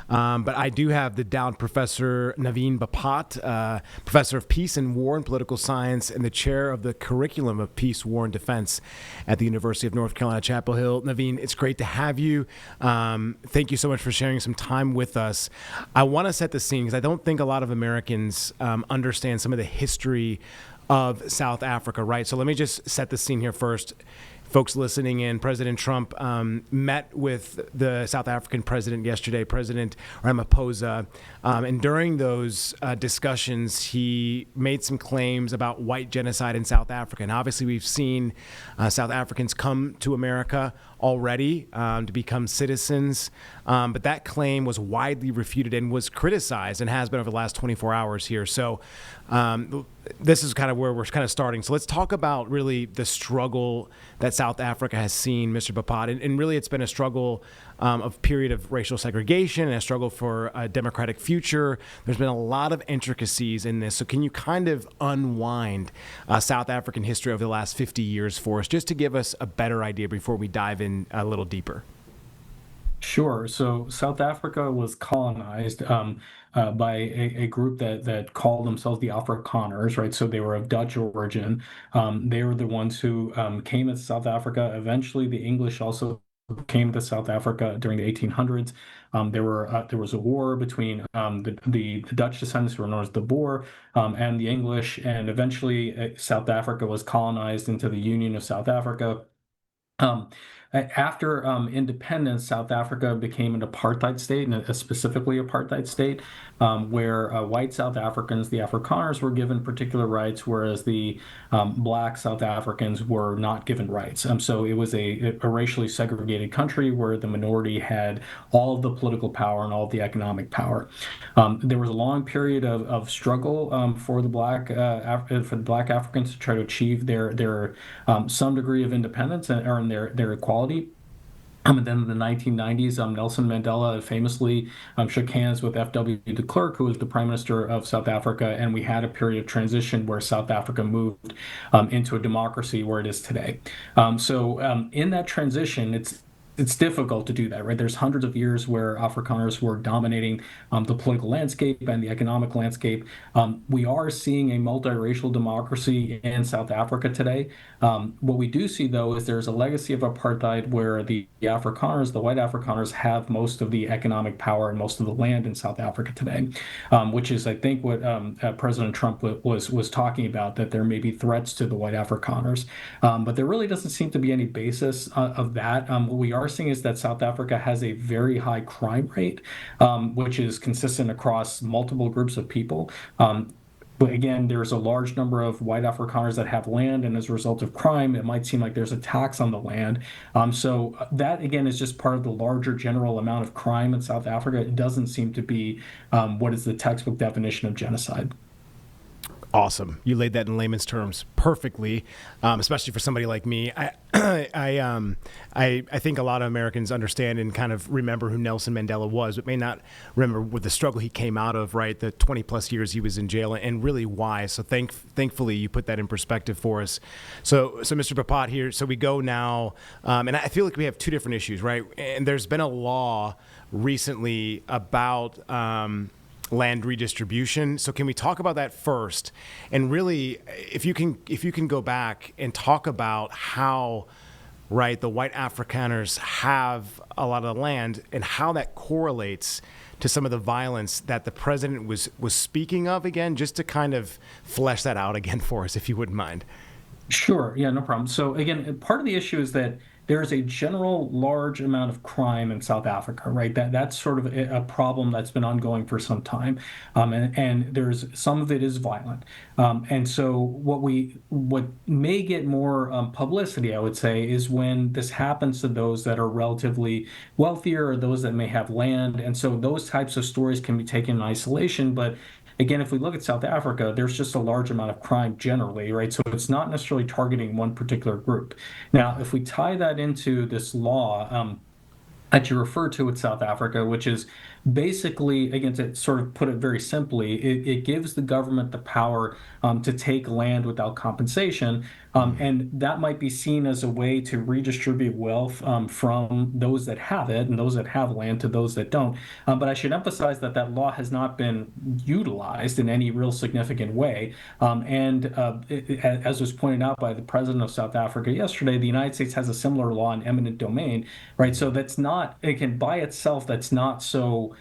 But I do have the down Professor Naveen Bapat, Professor of Peace and War and Political Science and the Chair of the Curriculum of Peace, War, and Defense at the University of North Carolina, Chapel Hill. Naveen, it's great to have you. Thank you so much for sharing some time with us. I want to set the scene because I don't think a lot of Americans understand some of the history of South Africa, right? So let me just set the scene here first. Folks listening in, President Trump met with the South African president yesterday, President Ramaphosa, and during those discussions, he made some claims about white genocide in South Africa. And obviously, we've seen South Africans come to America already to become citizens, but that claim was widely refuted and was criticized and has been over the last 24 hours here. So this is kind of where we're kind of starting. So let's talk about really the struggle that South Africa has seen, Mr. Bapat. And really, it's been a struggle of period of racial segregation and a struggle for a democratic future. There's been a lot of intricacies in this. So can you kind of unwind South African history over the last 50 years for us, just to give us a better idea before we dive in a little deeper? Sure. So South Africa was colonized by a group that called themselves the Afrikaners, right? So they were of Dutch origin. They were the ones who came to South Africa. Eventually, the English also came to South Africa during the 1800s. There was a war between the Dutch descendants, who were known as the Boer, and the English, and eventually South Africa was colonized into the Union of South Africa. Um, After independence, South Africa became an apartheid state, and a specifically apartheid state, where white South Africans, the Afrikaners, were given particular rights, whereas the black South Africans were not given rights. So it was a racially segregated country where the minority had all of the political power and all of the economic power. There was a long period of struggle for the black Africans to try to achieve their some degree of independence and earn their equality. And then in the 1990s, Nelson Mandela famously shook hands with F.W. de Klerk, who was the Prime Minister of South Africa, and we had a period of transition where South Africa moved into a democracy where it is today. In that transition, it's difficult to do that, right? There's hundreds of years where Afrikaners were dominating the political landscape and the economic landscape. We are seeing a multiracial democracy in South Africa today. What we do see, though, is there's a legacy of apartheid where the Afrikaners, the white Afrikaners, have most of the economic power and most of the land in South Africa today, which is, I think, what President Trump was talking about, that there may be threats to the white Afrikaners. But there really doesn't seem to be any basis of that. What we are seeing is that South Africa has a very high crime rate, which is consistent across multiple groups of people. But again, there's a large number of white Afrikaners that have land, and as a result of crime, it might seem like there's a tax on the land. So that, again, is just part of the larger general amount of crime in South Africa. It doesn't seem to be what is the textbook definition of genocide. Awesome. You laid that in layman's terms perfectly, especially for somebody like me. I think a lot of Americans understand and kind of remember who Nelson Mandela was, but may not remember with the struggle he came out of, right? The 20 plus years he was in jail, and really why. So thankfully you put that in perspective for us. So Mr. Bapat here, so we go now, and I feel like we have two different issues, right? And there's been a law recently about land redistribution. So can we talk about that first? And really, if you can go back and talk about how, right, the white Afrikaners have a lot of the land and how that correlates to some of the violence that the president was speaking of, again, just to kind of flesh that out again for us, if you wouldn't mind. Sure. Yeah, no problem. So again, part of the issue is that there is a general large amount of crime in South Africa, right? That's sort of a problem that's been ongoing for some time, and there's some of it is violent, and so what may get more publicity, I would say, is when this happens to those that are relatively wealthier or those that may have land, and so those types of stories can be taken in isolation, but again, if we look at South Africa, there's just a large amount of crime generally, right? So it's not necessarily targeting one particular group. Now, if we tie that into this law that you refer to with South Africa, which is basically, again, to sort of put it very simply, it gives the government the power to take land without compensation, And that might be seen as a way to redistribute wealth from those that have it and those that have land to those that don't. But I should emphasize that that law has not been utilized in any real significant way. As was pointed out by the president of South Africa yesterday, the United States has a similar law in eminent domain, right? So that's not, it can by itself, that's not so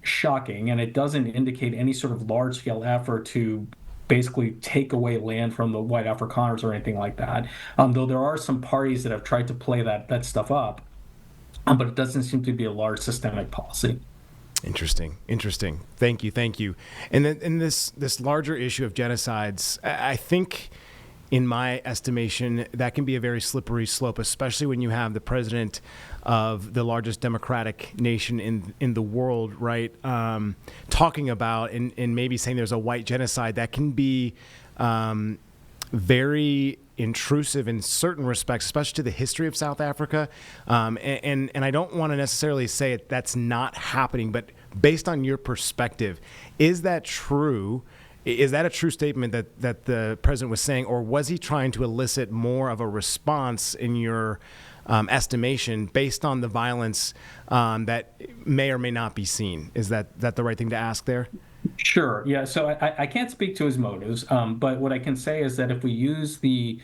shocking, and it doesn't indicate any sort of large scale effort to basically take away land from the white Afrikaners or anything like that. Though there are some parties that have tried to play that stuff up, but it doesn't seem to be a large systemic policy. Interesting. Thank you. And then in this larger issue of genocides, I think, in my estimation, that can be a very slippery slope, especially when you have the president of the largest democratic nation in the world, right, talking about and maybe saying there's a white genocide. That can be very intrusive in certain respects, especially to the history of South Africa. And I don't want to necessarily say that's not happening, but based on your perspective, is that true? Is that a true statement that the president was saying, or was he trying to elicit more of a response in your estimation based on the violence that may or may not be seen? Is that the right thing to ask there? Sure. Yeah. So I can't speak to his motives, but what I can say is that if we use the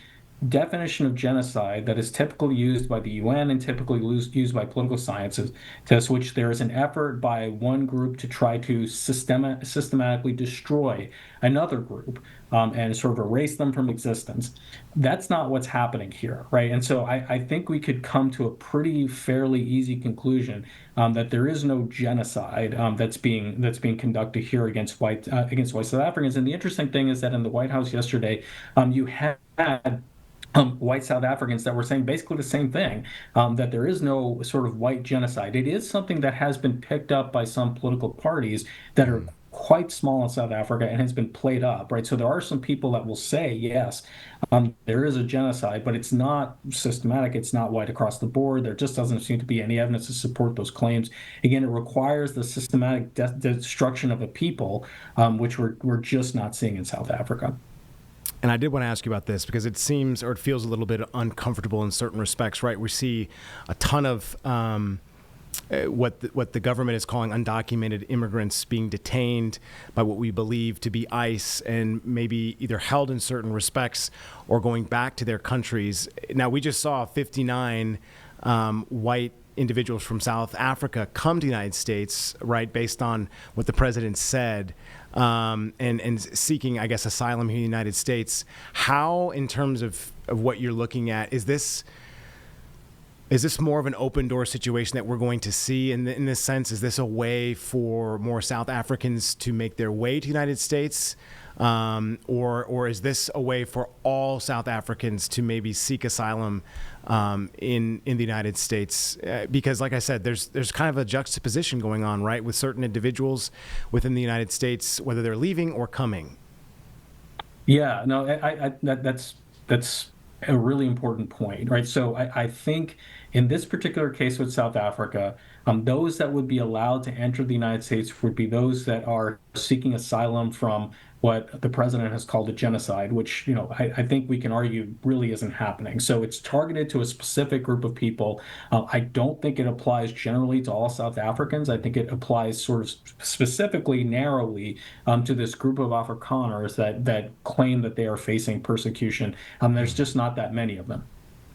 definition of genocide that is typically used by the UN and typically used by political sciences, to which there is an effort by one group to try to systematically destroy another group and sort of erase them from existence. That's not what's happening here, right? And so I think we could come to a pretty fairly easy conclusion that there is no genocide that's being conducted here against white South Africans. And the interesting thing is that in the White House yesterday, you had white South Africans that were saying basically the same thing, that there is no sort of white genocide. It is something that has been picked up by some political parties that are quite small in South Africa and has been played up, right? So there are some people that will say, yes, there is a genocide, but it's not systematic. It's not white across the board. There just doesn't seem to be any evidence to support those claims. Again, it requires the systematic destruction of a people, which we're just not seeing in South Africa. And I did want to ask you about this because it seems, or it feels a little bit uncomfortable in certain respects, right? We see a ton of what the government is calling undocumented immigrants being detained by what we believe to be ICE and maybe either held in certain respects or going back to their countries. Now, we just saw 59 white individuals from South Africa come to the United States, right, based on what the president said, and seeking, I guess, asylum here in the United States. How, in terms of what you're looking at, is this more of an open door situation that we're going to see in this sense? Is this a way for more South Africans to make their way to the United States? Or is this a way for all South Africans to maybe seek asylum in the United States? Because, like I said, there's kind of a juxtaposition going on, right, with certain individuals within the United States, whether they're leaving or coming. Yeah, no, that's a really important point, right? So I think in this particular case with South Africa, those that would be allowed to enter the United States would be those that are seeking asylum from what the president has called a genocide, which, I think we can argue really isn't happening. So it's targeted to a specific group of people. I don't think it applies generally to all South Africans. I think it applies sort of specifically, narrowly to this group of Afrikaners that claim that they are facing persecution. There's just not that many of them.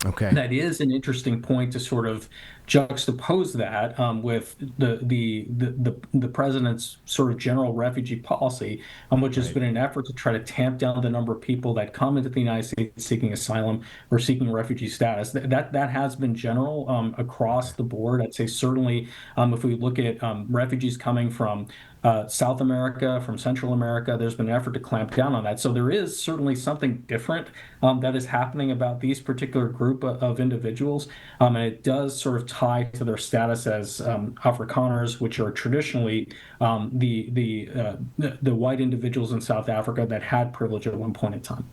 Okay. That is an interesting point to sort of juxtapose that with the president's sort of general refugee policy, which has been an effort to try to tamp down the number of people that come into the United States seeking asylum or seeking refugee status. That has been general across the board. I'd say certainly if we look at refugees coming from South America, from Central America, there's been an effort to clamp down on that. So there is certainly something different that is happening about these particular group of individuals, and it does sort of tie to their status as Afrikaners, which are traditionally the white individuals in South Africa that had privilege at one point in time.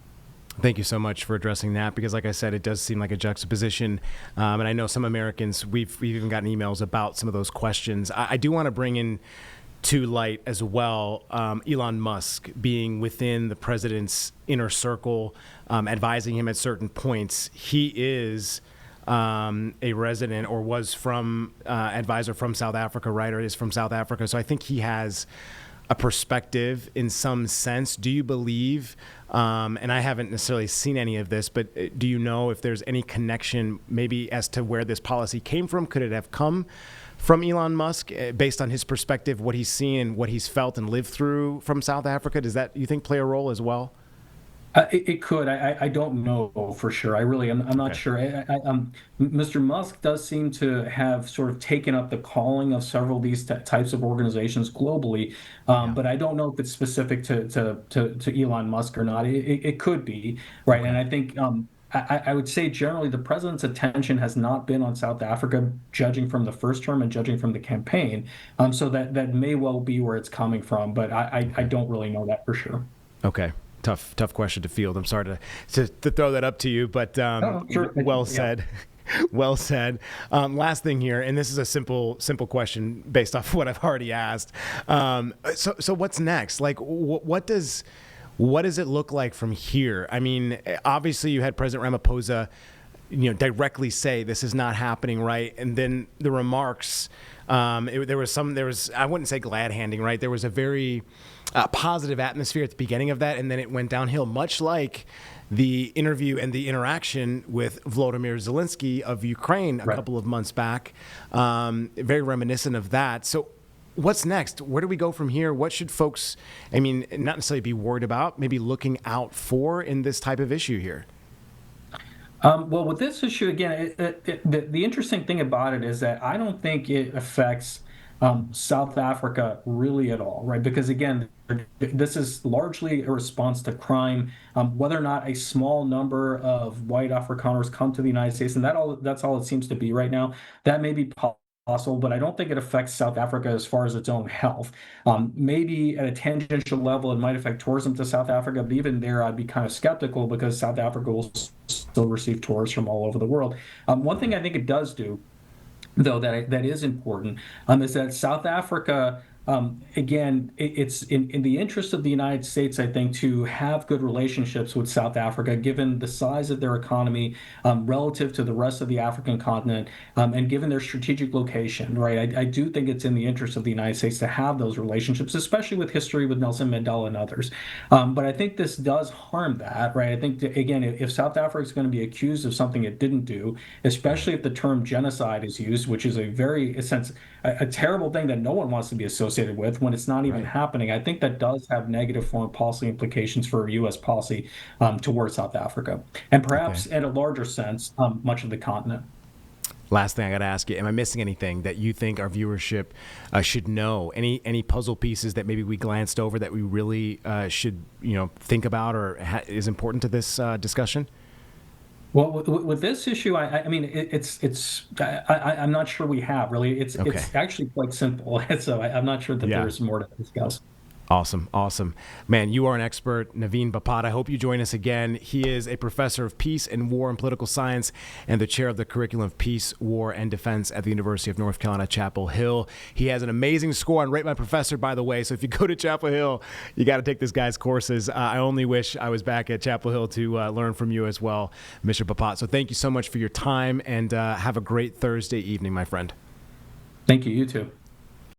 Thank you so much for addressing that, because like I said, it does seem like a juxtaposition. And I know some Americans, we've even gotten emails about some of those questions. I do want to bring in to light as well, Elon Musk being within the president's inner circle, advising him at certain points. He is a resident, or was from advisor from South Africa, right? Or is from South Africa. So I think he has a perspective in some sense. Do you believe, and I haven't necessarily seen any of this, but do you know if there's any connection maybe as to where this policy came from? Could it have come from Elon Musk based on his perspective, what he's seen and what he's felt and lived through from South Africa? Does that, you think, play a role as well? It could. I don't know for sure. I'm not Okay. sure. Mr. Musk does seem to have sort of taken up the calling of several of these types of organizations globally, Yeah. but I don't know if it's specific to Elon Musk or not. It could be, right? And Okay. I think I would say generally the president's attention has not been on South Africa, judging from the first term and judging from the campaign. So that may well be where it's coming from, but I Okay. don't really know that for sure. Okay. Tough question to field. I'm sorry to throw that up to you, but Oh, sure. well Yeah. said. Well said. Last thing here, and this is a simple question based off what I've already asked. So what's next? Like, what does it look like from here? I mean, obviously you had President Ramaphosa, directly say this is not happening, right? And then the remarks, there was I wouldn't say glad handing, right? There was a very positive atmosphere at the beginning of that, and then it went downhill, much like the interview and the interaction with Volodymyr Zelensky of Ukraine a Right. couple of months back. Very reminiscent of that. So what's next? Where do we go from here? What should folks, not necessarily be worried about, maybe looking out for in this type of issue here? Well, with this issue, again, the interesting thing about it is that I don't think it affects South Africa really at all, right? Because again, this is largely a response to crime. Whether or not a small number of white Afrikaners come to the United States, and that's all it seems to be right now, that may be possible, but I don't think it affects South Africa as far as its own health. Maybe at a tangential level, it might affect tourism to South Africa, but even there, I'd be kind of skeptical because South Africa will still receive tourists from all over the world. One thing I think it does do, though, that is important, is that South Africa, again, it's in the interest of the United States, I think, to have good relationships with South Africa, given the size of their economy relative to the rest of the African continent, and given their strategic location, right? I do think it's in the interest of the United States to have those relationships, especially with history with Nelson Mandela and others. But I think this does harm that, right? I think, again, if South Africa is going to be accused of something it didn't do, especially if the term genocide is used, which is a terrible thing that no one wants to be associated with when it's not even Right. happening. I think that does have negative foreign policy implications for U.S. policy towards South Africa, and Okay. perhaps in a larger sense, much of the continent. Last thing I got to ask you, am I missing anything that you think our viewership should know? Any puzzle pieces that maybe we glanced over that we really should, think about or is important to this discussion? Well, with this issue, I mean, I'm not sure we have really. Okay. It's actually quite simple, so I'm not sure that Yeah. there's more to discuss. Awesome. Man, you are an expert, Naveen Bapat. I hope you join us again. He is a professor of peace and war and political science and the chair of the curriculum of peace, war, and defense at the University of North Carolina, Chapel Hill. He has an amazing score on Rate My Professor, by the way. So if you go to Chapel Hill, you got to take this guy's courses. I only wish I was back at Chapel Hill to learn from you as well, Mr. Bapat. So thank you so much for your time, and have a great Thursday evening, my friend. Thank you. You too.